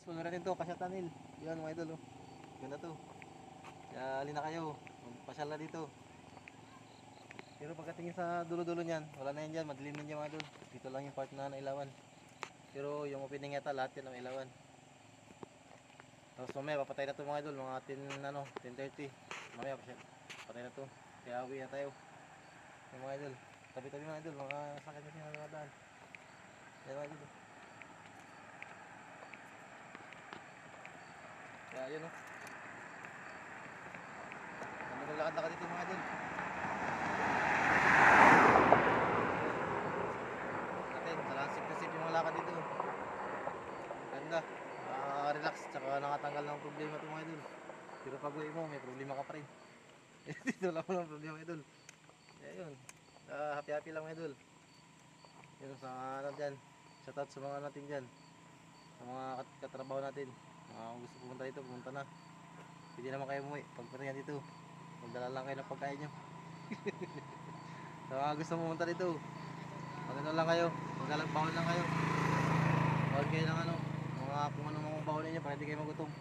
Sunod natin to, Kasya Tanil. Yan mga idol, oh. Ganda to. Kaya alin na kayo, magpasyal na dito. Pero pagkatingin sa dulo-dulo niyan, wala na yan dyan, madilim na dyan mga idol. Dito lang yung part na nailawan. Pero yung opening yata, lahat yan na nailawan. Tapos mamaya papatay na to mga idol, mga 10:30. Mamaya patay na to. Kaya uwi na tayo. Yung mga idol, tabi-tabi mga idol, mga sakit kasi na nakadaan. Yan mga idol. Kaya yun o. Lakad-lakad dito mga idol. Natin, salasip na sip yung mga lakad dito. Ganda. Relax, tsaka nakatanggal ng problema ito mga idol. Pero pag uwi mo, may problema ka pa rin. Dito lang walang problema idol. Kaya yun. Happy-happy lang mga idol. Yun sa ano dyan. Shoutout sa mga natin dyan. Sa mga katrabaho natin. Kung gusto pumunta dito, pumunta na. Pwede naman kayo umuwi. Pagparingan dito. Magdala lang kayo ng pagkain nyo. Sa mga gusto pumunta dito, magano lang kayo. Magdalang bawal lang kayo. Bawal kayo ng ano. Mga kung ano mga bawal ninyo para hindi kayo magutom.